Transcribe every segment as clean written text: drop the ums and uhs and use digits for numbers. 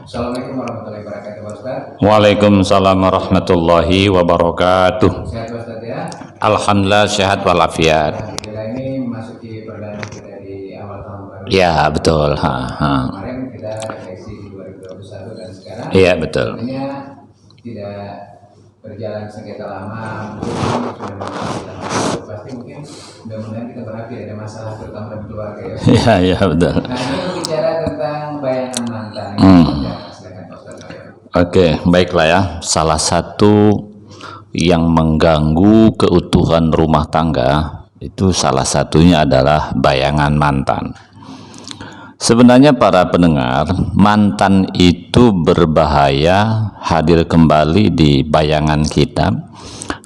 Assalamualaikum warahmatullahi wabarakatuh, Pak Ustaz. Waalaikumsalam warahmatullahi wabarakatuh. Sehat Pak Ustaz ya? Alhamdulillah sehat walafiat. Alhamdulillah, ini memasuki perdana kita di awal tahun baru. Ya betul. Kemarin kita refleksi di 2021 dan sekarang. Iya betul. Tentunya tidak berjalan sengketa lama, mungkin pasti mungkin mudah-mudahan kita berakhir ada masalah terutama dalam keluarga ya. Iya betul. Nah ini bicara tentang bayangan mantan. Oke, baiklah ya. Salah satu yang mengganggu keutuhan rumah tangga itu salah satunya adalah bayangan mantan. Sebenarnya para pendengar, mantan itu berbahaya hadir kembali di bayangan kita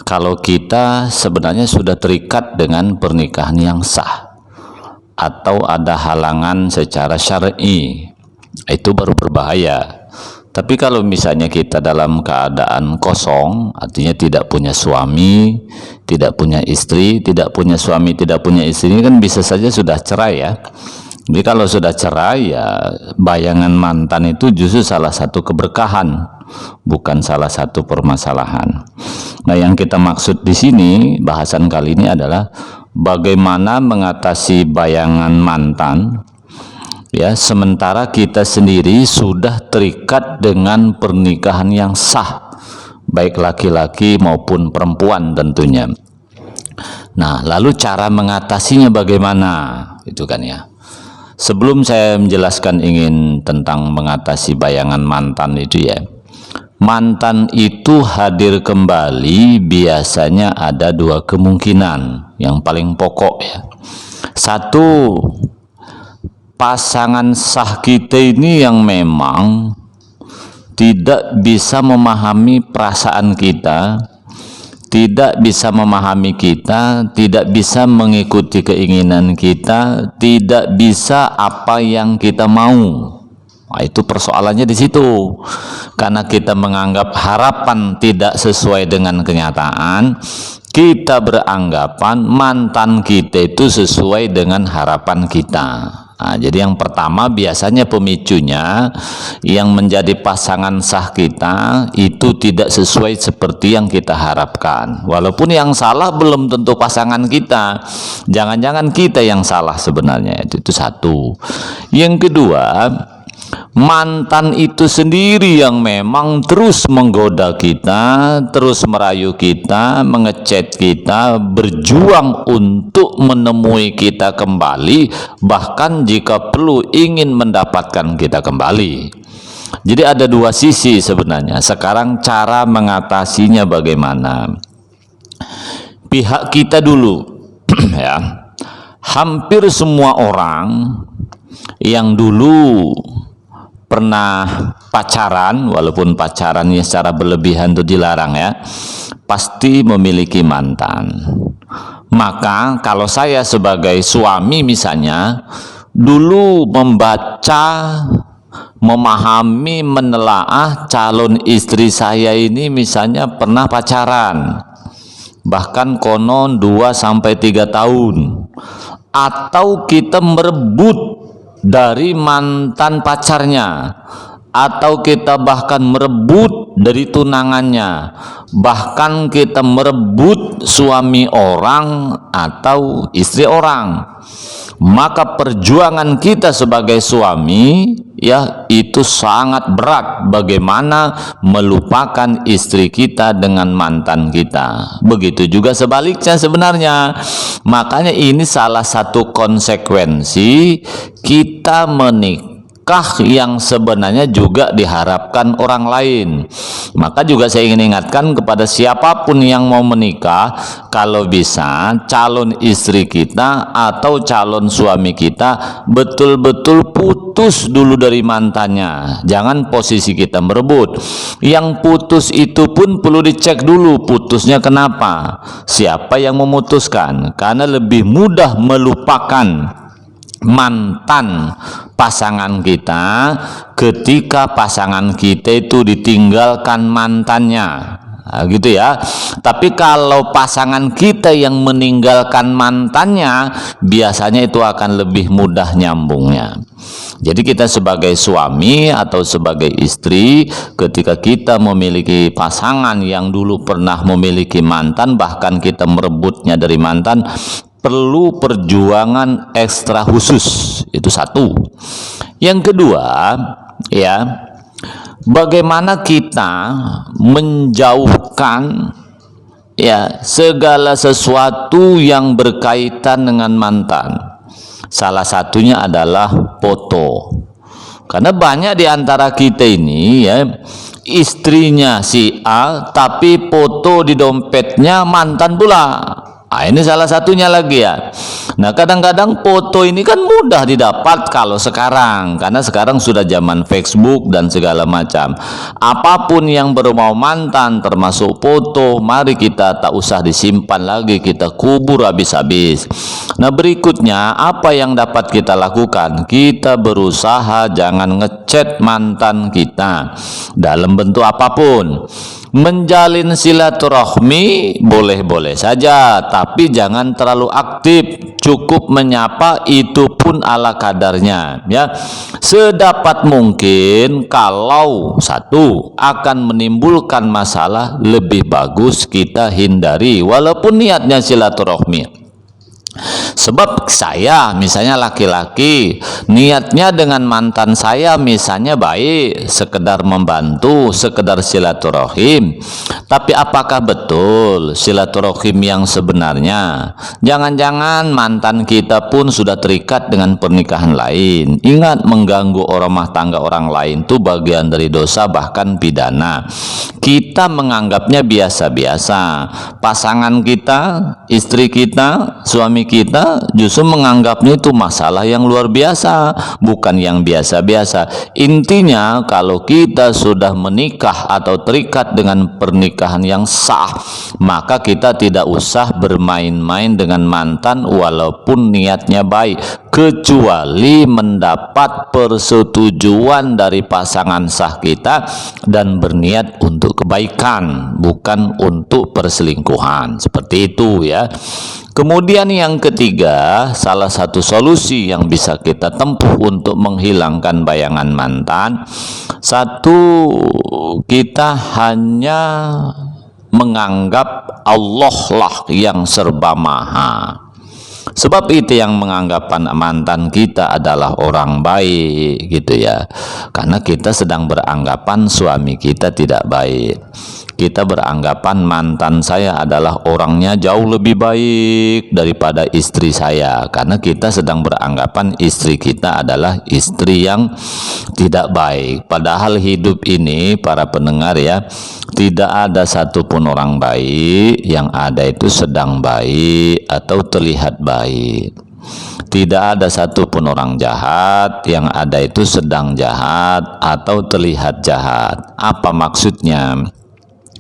kalau kita sebenarnya sudah terikat dengan pernikahan yang sah atau ada halangan secara syar'i, itu baru berbahaya. Tapi kalau misalnya kita dalam keadaan kosong, artinya tidak punya suami, tidak punya istri, tidak punya suami, tidak punya istri, kan bisa saja sudah cerai ya. Jadi kalau sudah cerai ya, bayangan mantan itu justru salah satu keberkahan, bukan salah satu permasalahan. Nah, yang kita maksud di sini, bahasan kali ini adalah bagaimana mengatasi bayangan mantan. Ya, sementara kita sendiri sudah terikat dengan pernikahan yang sah, baik laki-laki maupun perempuan tentunya. Nah, lalu cara mengatasinya bagaimana? Itu kan ya. Sebelum saya menjelaskan ingin tentang mengatasi bayangan mantan itu ya. Mantan itu hadir kembali biasanya ada dua kemungkinan yang paling pokok ya. Satu, pasangan sah kita ini yang memang tidak bisa memahami perasaan kita, tidak bisa memahami kita, tidak bisa mengikuti keinginan kita, tidak bisa apa yang kita mau. Nah, itu persoalannya di situ. Karena kita menganggap harapan tidak sesuai dengan kenyataan, kita beranggapan mantan kita itu sesuai dengan harapan kita. Nah, jadi yang pertama biasanya pemicunya yang menjadi pasangan sah kita itu tidak sesuai seperti yang kita harapkan. Walaupun yang salah belum tentu pasangan kita. Jangan-jangan kita yang salah sebenarnya. Itu satu. Yang kedua, mantan itu sendiri yang memang terus menggoda kita, terus merayu kita, mengechat kita, berjuang untuk menemui kita kembali, bahkan jika perlu ingin mendapatkan kita kembali. Jadi ada dua sisi sebenarnya. Sekarang cara mengatasinya bagaimana? Pihak kita dulu ya. Hampir semua orang yang dulu pernah pacaran, walaupun pacarannya secara berlebihan itu dilarang ya, pasti memiliki mantan. Maka kalau saya sebagai suami misalnya dulu membaca, memahami, menelaah calon istri saya ini misalnya pernah pacaran, bahkan konon 2-3 tahun, atau kita merebut dari mantan pacarnya, atau kita bahkan merebut dari tunangannya, bahkan kita merebut suami orang atau istri orang, maka perjuangan kita sebagai suami ya itu sangat berat bagaimana melupakan istri kita dengan mantan kita. Begitu juga sebaliknya sebenarnya. Makanya ini salah satu konsekuensi kita menikah yang sebenarnya juga diharapkan orang lain. Maka juga saya ingin ingatkan kepada siapapun yang mau menikah, kalau bisa calon istri kita atau calon suami kita betul-betul putus dulu dari mantannya. Jangan posisi kita merebut. Yang putus itu pun perlu dicek dulu putusnya kenapa, siapa yang memutuskan, karena lebih mudah melupakan mantan pasangan kita ketika pasangan kita itu ditinggalkan mantannya. gitu ya. Tapi kalau pasangan kita yang meninggalkan mantannya, biasanya itu akan lebih mudah nyambungnya. Jadi kita sebagai suami atau sebagai istri, ketika kita memiliki pasangan yang dulu pernah memiliki mantan, bahkan kita merebutnya dari mantan, perlu perjuangan ekstra khusus. Itu satu. Yang kedua, ya, bagaimana kita menjauhkan ya segala sesuatu yang berkaitan dengan mantan. Salah satunya adalah foto. Karena banyak di antara kita ini ya, istrinya si A tapi foto di dompetnya mantan pula. Nah, ini salah satunya lagi ya. Nah, kadang-kadang foto ini kan mudah didapat kalau sekarang, karena sekarang sudah zaman Facebook dan segala macam. Apapun yang berbau mantan termasuk foto, mari kita tak usah disimpan lagi, kita kubur habis-habis. Nah, berikutnya apa yang dapat kita lakukan? Kita berusaha jangan ngechat mantan kita dalam bentuk apapun. Menjalin silaturahmi boleh-boleh saja, tapi jangan terlalu aktif. Cukup menyapa, itu pun ala kadarnya ya. Sedapat mungkin, kalau satu akan menimbulkan masalah, lebih bagus kita hindari walaupun niatnya silaturahmi. Sebab saya misalnya laki-laki, niatnya dengan mantan saya misalnya baik, sekedar membantu, sekedar silaturahim. Tapi apakah betul silaturahim yang sebenarnya? Jangan-jangan mantan kita pun sudah terikat dengan pernikahan lain. Ingat, mengganggu rumah tangga orang lain itu bagian dari dosa, bahkan pidana. Kita menganggapnya biasa-biasa. Pasangan kita, istri kita, suami kita justru menganggapnya itu masalah yang luar biasa, bukan yang biasa-biasa. Intinya, kalau kita sudah menikah atau terikat dengan pernikahan yang sah, maka kita tidak usah bermain-main dengan mantan walaupun niatnya baik, kecuali mendapat persetujuan dari pasangan sah kita dan berniat untuk kebaikan, bukan untuk perselingkuhan. Seperti itu ya. Kemudian yang ketiga, salah satu solusi yang bisa kita tempuh untuk menghilangkan bayangan mantan, satu, kita hanya menganggap Allah lah yang serba maha. Sebab itu yang menganggap mantan kita adalah orang baik gitu ya. Karena kita sedang beranggapan suami kita tidak baik. Kita beranggapan mantan saya adalah orangnya jauh lebih baik daripada istri saya, karena kita sedang beranggapan istri kita adalah istri yang tidak baik. Padahal hidup ini, para pendengar ya, tidak ada satupun orang baik, yang ada itu sedang baik atau terlihat baik. Tidak ada satupun orang jahat, yang ada itu sedang jahat atau terlihat jahat. Apa maksudnya?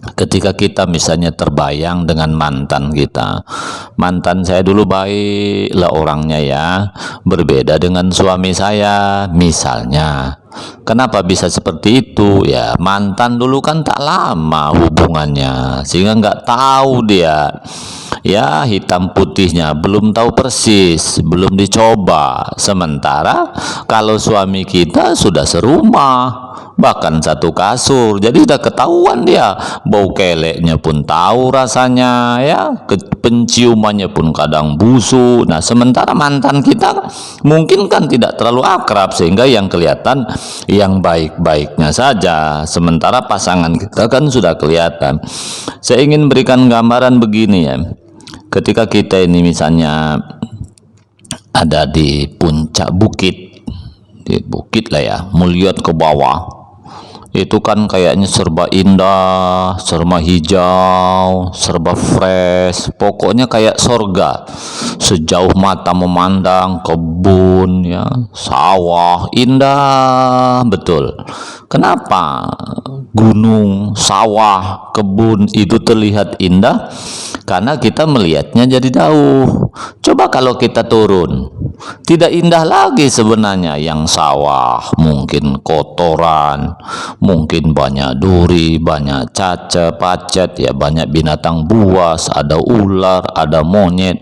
Ketika kita misalnya terbayang dengan mantan kita, mantan saya dulu baiklah orangnya ya, berbeda dengan suami saya misalnya. Kenapa bisa seperti itu? Ya, mantan dulu kan tak lama hubungannya, sehingga nggak tahu dia ya hitam putihnya, belum tahu persis, belum dicoba. Sementara kalau suami kita sudah serumah, bahkan satu kasur, jadi sudah ketahuan dia, bau keleknya pun tahu rasanya ya, penciumannya pun kadang busuk. Nah, sementara mantan kita mungkin kan tidak terlalu akrab, sehingga yang kelihatan yang baik-baiknya saja, sementara pasangan kita kan sudah kelihatan. Saya ingin berikan gambaran begini ya, ketika kita ini misalnya ada di puncak bukit, di bukit lah ya, melihat ke bawah, itu kan kayaknya serba indah, serba hijau, serba fresh, pokoknya kayak sorga. Sejauh mata memandang, kebun ya, sawah, indah betul. Kenapa gunung, sawah, kebun itu terlihat indah? Karena kita melihatnya jadi jauh. Coba kalau kita turun, tidak indah lagi sebenarnya. Yang sawah mungkin kotoran, mungkin banyak duri, banyak cacat, pacet, ya banyak binatang buas, ada ular, ada monyet.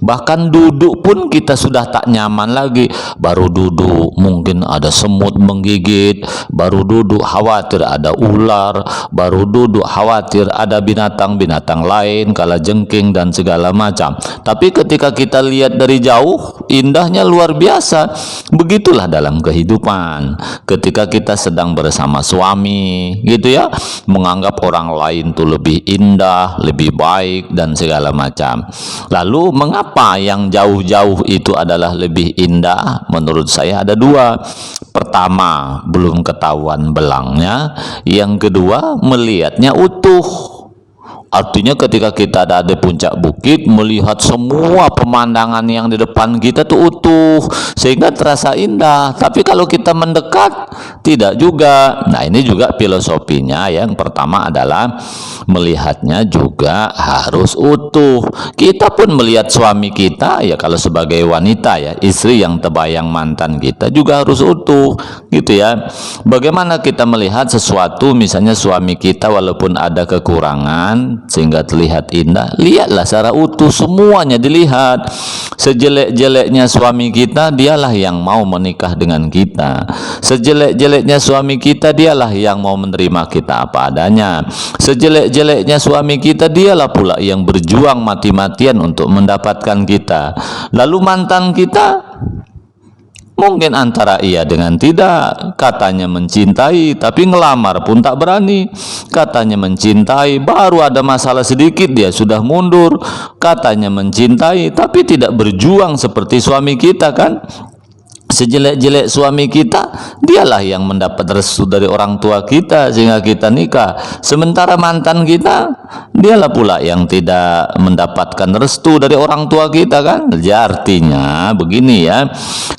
Bahkan duduk pun kita sudah tak nyaman lagi. Baru duduk mungkin ada semut menggigit, baru duduk khawatir ada ular, baru duduk khawatir ada binatang-binatang lain, kalajengking dan segala macam. Tapi ketika kita lihat dari jauh, indahnya luar biasa. Begitulah dalam kehidupan. Ketika kita sedang bersama suami, gitu ya, menganggap orang lain tuh lebih indah, lebih baik dan segala macam. Lalu mengapa yang jauh-jauh itu adalah lebih indah? Menurut saya ada dua. Pertama, belum ketahuan belangnya. Yang kedua, melihatnya utuh. Artinya ketika kita ada di puncak bukit, melihat semua pemandangan yang di depan kita tuh utuh, sehingga terasa indah. Tapi kalau kita mendekat, tidak juga. Nah, ini juga filosofinya. Yang pertama adalah melihatnya juga harus utuh. Kita pun melihat suami kita, ya kalau sebagai wanita ya, istri yang terbayang mantan kita juga harus utuh, gitu ya. Bagaimana kita melihat sesuatu, misalnya suami kita walaupun ada kekurangan sehingga terlihat indah, lihatlah secara utuh, semuanya dilihat. Sejelek-jeleknya suami kita, dialah yang mau menikah dengan kita. Sejelek-jeleknya suami kita, dialah yang mau menerima kita apa adanya. Sejelek-jeleknya suami kita, dialah pula yang berjuang mati-matian untuk mendapatkan kita. Lalu mantan kita, mungkin antara iya dengan tidak. Katanya mencintai, tapi ngelamar pun tak berani. Katanya mencintai, baru ada masalah sedikit dia sudah mundur. Katanya mencintai, tapi tidak berjuang seperti suami kita kan. Sejelek-jelek suami kita, dialah yang mendapat restu dari orang tua kita sehingga kita nikah. Sementara mantan kita, dialah pula yang tidak mendapatkan restu dari orang tua kita kan. Jadi artinya begini ya,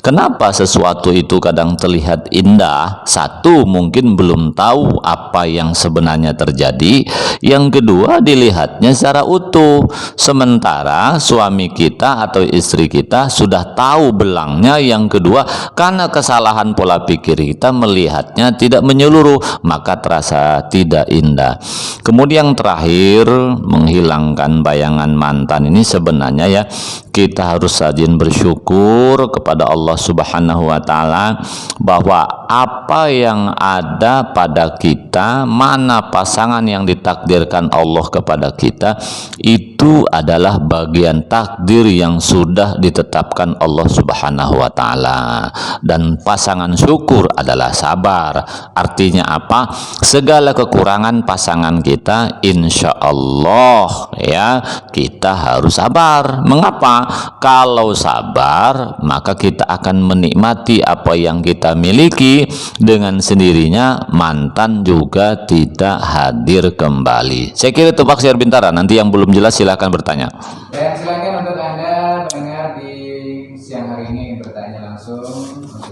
kenapa sesuatu itu kadang terlihat indah? Satu, mungkin belum tahu apa yang sebenarnya terjadi. Yang kedua, dilihatnya secara utuh. Sementara suami kita atau istri kita sudah tahu belangnya. Yang kedua, karena kesalahan pola pikir kita melihatnya tidak menyeluruh, maka terasa tidak indah. Kemudian yang terakhir, menghilangkan bayangan mantan ini sebenarnya ya, kita harus rajin bersyukur kepada Allah Subhanahu wa Ta'ala bahwa apa yang ada pada kita, mana pasangan yang ditakdirkan Allah kepada kita, itu adalah bagian takdir yang sudah ditetapkan Allah Subhanahu wa Ta'ala. Dan pasangan syukur adalah sabar. Artinya apa? Segala kekurangan pasangan kita, insya Allah ya, kita harus sabar. Mengapa? Kalau sabar, maka kita akan menikmati apa yang kita miliki. Dengan sendirinya mantan juga tidak hadir kembali. Saya kira itu Pak Syar Bintara. Nanti yang belum jelas silahkan bertanya. Dan silakan untuk Anda pendengar di siang hari ini bertanya langsung untuk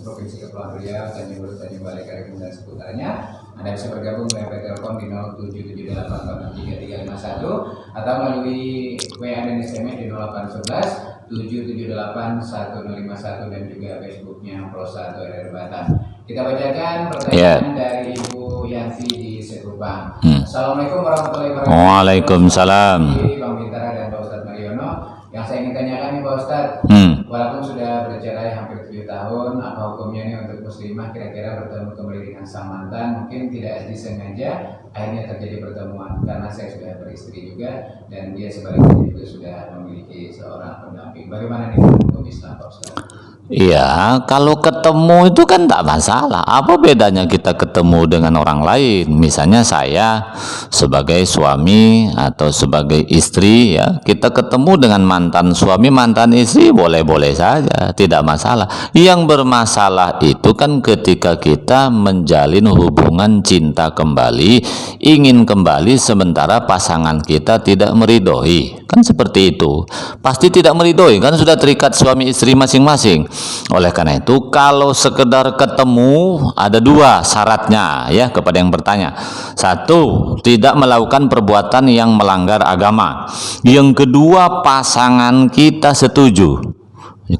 Provinsi Kepulauan Riau, Tanjung Priok, Tanjung Balai, Karimun dan seputarnya. Anda bisa bergabung melalui telepon di 0778463351 atau melalui WA dan SMS di 0811 7781051 dan juga Facebooknya Prosa atau RR Batam. Kita bacakan pertanyaan dari Ibu Yanti di Sekupang. Assalamualaikum warahmatullahi wabarakatuh. Waalaikumsalam. Bang Bintara dan Pak Ustadz Mariono. Yang saya ingin tanyakan nih Pak Ustadz, walaupun sudah bercerai hampir 7 tahun, apa hukumnya nih untuk muslimah kira-kira bertemu kembali dengan sang mantan? Mungkin tidak disengaja akhirnya terjadi pertemuan, karena saya sudah beristri juga dan dia sebaliknya juga sudah memiliki seorang pendamping. Bagaimana nih hukum Islam Pak Ustadz? Iya, kalau ketemu itu kan tak masalah. Apa bedanya kita ketemu dengan orang lain? Misalnya saya sebagai suami atau sebagai istri ya, kita ketemu dengan mantan suami, mantan istri, boleh-boleh saja, tidak masalah. Yang bermasalah itu kan ketika kita menjalin hubungan cinta kembali, ingin kembali sementara pasangan kita tidak meridhoi. Kan seperti itu. Pasti tidak meridhoi, kan sudah terikat suami istri masing-masing. Oleh karena itu, kalau sekedar ketemu, ada dua syaratnya ya kepada yang bertanya. Satu, tidak melakukan perbuatan yang melanggar agama. Yang kedua, pasangan kita setuju.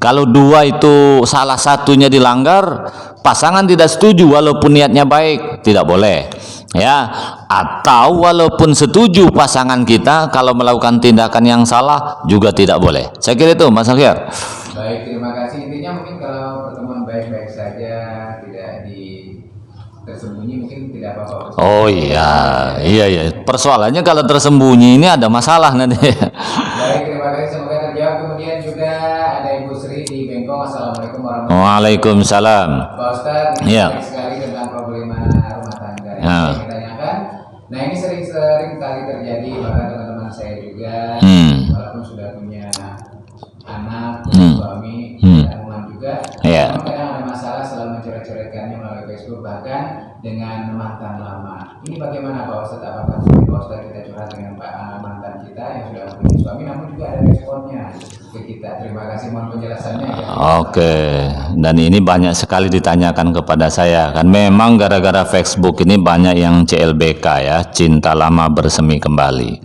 Kalau dua itu salah satunya dilanggar, pasangan tidak setuju walaupun niatnya baik, tidak boleh. Ya, atau walaupun setuju pasangan kita kalau melakukan tindakan yang salah juga tidak boleh. Saya kira itu Mas Akhir. Baik, terima kasih. Intinya mungkin kalau pertemuan baik-baik saja, tidak tersembunyi, mungkin tidak apa-apa. Oh iya. Persoalannya kalau tersembunyi ini ada masalah nanti. Baik, terima kasih. Semoga terjawab. Kemudian juga ada Ibu Sri di Bengkong. Assalamualaikum warahmatullahi wabarakatuh. Waalaikumsalam. Pak Ustadz, ini Iya. sering sekali tentang problema rumah tangga yang saya ditanyakan. Nah, ini sering kali terjadi, bahkan teman-teman saya juga, walaupun sudah punya anak, suami, dan rumah juga, Iya. namun kadang ada masalah selalu mencoret-coretkannya melalui Facebook, bahkan dengan mantan lama. Ini bagaimana Pak Ustadz? Apakah Pak Ustadz kita curhat dengan mantan kita yang sudah punya suami, namun juga ada responnya ke kita? Terima kasih, mohon penjelasannya. Oke, dan ini banyak sekali ditanyakan kepada saya kan. Memang gara-gara Facebook ini banyak yang CLBK ya, cinta lama bersemi kembali.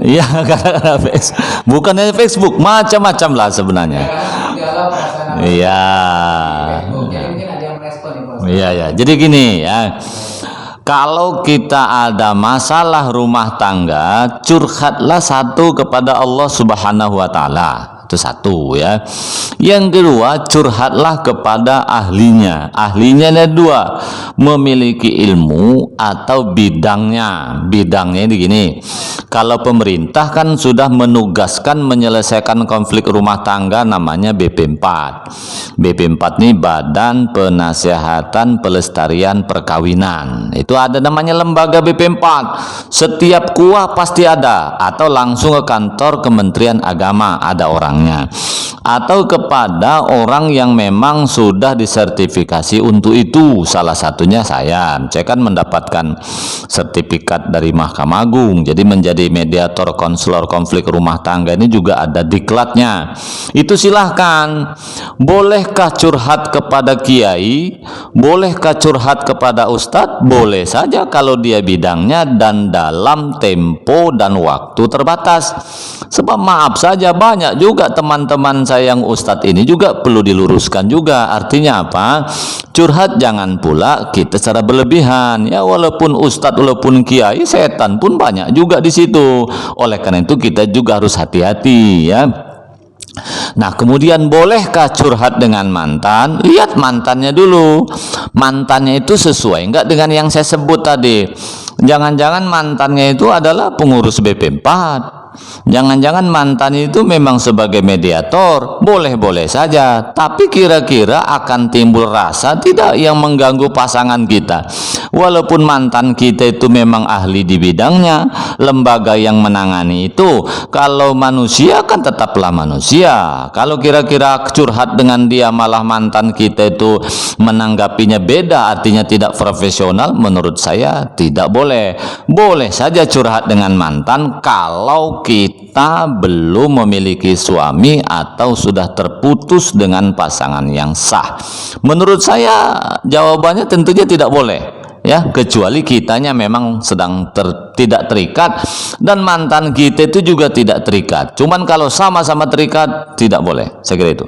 Iya, gara-gara Facebook. Bukan hanya Facebook, macam-macam lah sebenarnya. Iya. Iya. Jadi gini ya. Kalau kita ada masalah rumah tangga, curhatlah satu kepada Allah Subhanahu wa taala. Itu satu ya. Yang kedua, curhatlah kepada ahlinya. Ahlinya ada dua, memiliki ilmu atau bidangnya. Bidangnya ini gini. Kalau pemerintah kan sudah menugaskan menyelesaikan konflik rumah tangga, namanya BP4. BP4 ini Badan Penasihatan Pelestarian Perkawinan. Itu ada namanya lembaga BP4. Setiap kuah pasti ada, atau langsung ke kantor Kementerian Agama ada orangnya, atau kepada orang yang memang sudah disertifikasi untuk itu. Salah satunya saya kan mendapatkan sertifikat dari Mahkamah Agung, jadi menjadi mediator konselor konflik rumah tangga ini juga ada diklatnya. Itu silahkan. Bolehkah curhat kepada kiai? Bolehkah curhat kepada ustadz? Boleh saja kalau dia bidangnya dan dalam tempo dan waktu terbatas. Sebab maaf saja, banyak juga teman-teman saya yang ustadz ini juga perlu diluruskan juga. Artinya apa? Curhat jangan pula kita secara berlebihan ya. Walaupun ustadz, walaupun kiai, setan pun banyak juga di situ. Oleh karena itu kita juga harus hati-hati ya. Nah, kemudian bolehkah curhat dengan mantan? Lihat mantannya dulu. Mantannya itu sesuai enggak dengan yang saya sebut tadi? Jangan-jangan mantannya itu adalah pengurus BP4. Jangan-jangan mantan itu memang sebagai mediator, boleh-boleh saja, tapi kira-kira akan timbul rasa tidak yang mengganggu pasangan kita. Walaupun mantan kita itu memang ahli di bidangnya, lembaga yang menangani itu, kalau manusia kan tetaplah manusia. Kalau kira-kira curhat dengan dia malah mantan kita itu menanggapinya beda, artinya tidak profesional, menurut saya tidak boleh. Boleh saja curhat dengan mantan kalau kita belum memiliki suami atau sudah terputus dengan pasangan yang sah. Menurut saya jawabannya tentunya tidak boleh ya, kecuali kitanya memang sedang tidak terikat dan mantan kita itu juga tidak terikat. Cuman kalau sama-sama terikat tidak boleh. Saya kira itu.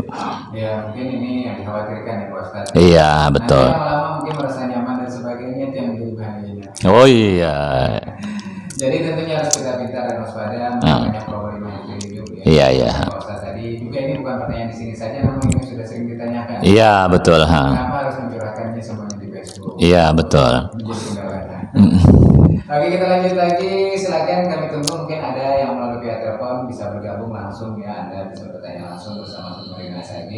Ya, mungkin ini yang dikhawatirkan ya Pak Ustadz. Iya, betul. Nanti lama-lama mungkin merasa nyaman dan sebagainya, itu yang menjadi bahayanya. Oh iya. Jadi tentunya harus kita pintar dan waspada, banyak problema yang hidup ya. Iya. Pak Ustadz tadi juga ini bukan pertanyaan di sini saja, namun ini sudah sering ditanyakan. Iya, betul. Kenapa harus mencurahkannya semuanya di Facebook? Iya, betul. Menjadi kendala. Oke, kita lanjut lagi. Silakan, kami tunggu. Mungkin ada yang melalui via telepon bisa bergabung langsung ya. Anda bisa bertanya langsung bersama Sumarina SAG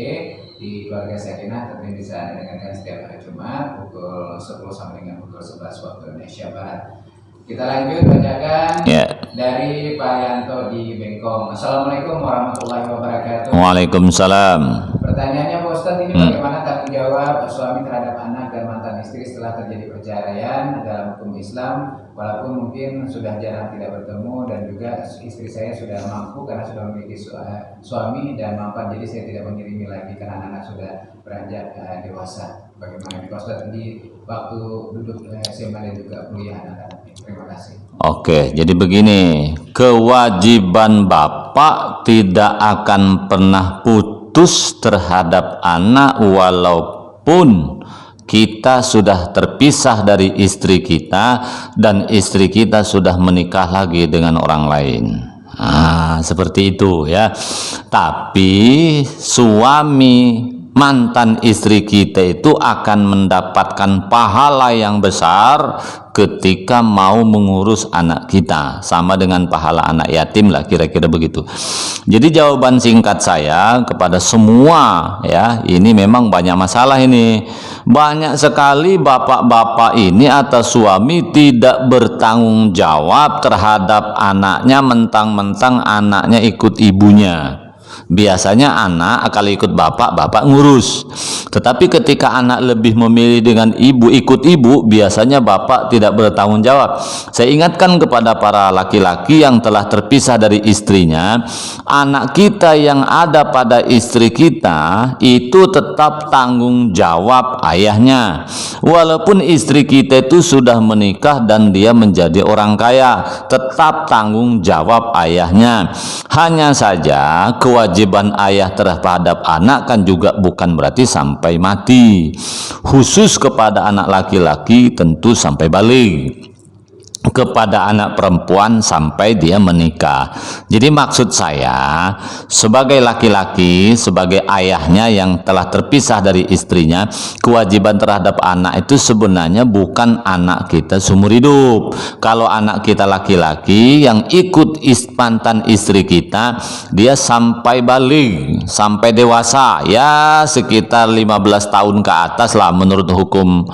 di Keluarga Sakinah. Tentunya bisa Anda dengarkan setiap hari Jumat pukul 10 sampai dengan pukul 11 waktu Indonesia Barat. Kita lanjut bacakan dari Pak Yanto di Bengkong. Assalamualaikum warahmatullahi wabarakatuh. Waalaikumsalam. Pertanyaannya Pak Ustadz, ini bagaimana tanggung jawab suami terhadap anak dan mantan istri setelah terjadi perceraian dalam hukum Islam? Walaupun mungkin sudah jarang tidak bertemu dan juga istri saya sudah mampu karena sudah memiliki suami dan mampan, jadi saya tidak mengirimi lagi karena anak sudah beranjak dewasa. Bagaimana Pak Ustadz di waktu duduk SMA dan juga kuliah anak-anak? Terima kasih. Oke, jadi begini, kewajiban bapak tidak akan pernah putus terhadap anak walaupun kita sudah terpisah dari istri kita dan istri kita sudah menikah lagi dengan orang lain. Seperti itu ya. Tapi suami mantan istri kita itu akan mendapatkan pahala yang besar ketika mau mengurus anak kita, sama dengan pahala anak yatim lah, kira-kira begitu. Jadi jawaban singkat saya kepada semua ya, ini memang banyak masalah ini. Banyak sekali bapak-bapak ini atau suami tidak bertanggung jawab terhadap anaknya, mentang-mentang anaknya ikut ibunya. Biasanya anak kalau ikut bapak, bapak ngurus. Tetapi ketika anak lebih memilih dengan ibu, ikut ibu, biasanya bapak tidak bertanggung jawab. Saya ingatkan kepada para laki-laki yang telah terpisah dari istrinya, anak kita yang ada pada istri kita itu tetap tanggung jawab ayahnya. Walaupun istri kita itu sudah menikah dan dia menjadi orang kaya, tetap tanggung jawab ayahnya. Hanya saja kewajiban ayah terhadap anak kan juga bukan berarti sampai mati. Khusus kepada anak laki-laki tentu sampai balik, kepada anak perempuan sampai dia menikah. Jadi maksud saya, sebagai laki-laki, sebagai ayahnya yang telah terpisah dari istrinya, kewajiban terhadap anak itu sebenarnya bukan anak kita seumur hidup. Kalau anak kita laki-laki yang ikut mantan istri kita, dia sampai balik, sampai dewasa, ya sekitar 15 tahun ke atas lah menurut hukum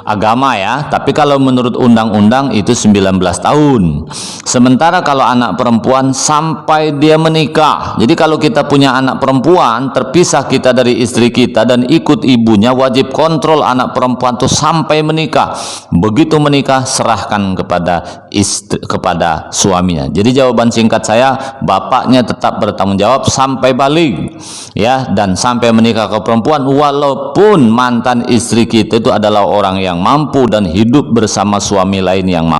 agama ya. Tapi kalau menurut undang-undang itu 19 tahun. Sementara kalau anak perempuan sampai dia menikah. Jadi kalau kita punya anak perempuan, terpisah kita dari istri kita dan ikut ibunya, wajib kontrol anak perempuan itu sampai menikah. Begitu menikah, serahkan kepada istri, kepada suaminya. Jadi jawaban singkat saya, bapaknya tetap bertanggung jawab sampai balik ya, dan sampai menikah ke perempuan, walaupun mantan istri kita itu adalah orang yang mampu dan hidup bersama suami lain yang mampu.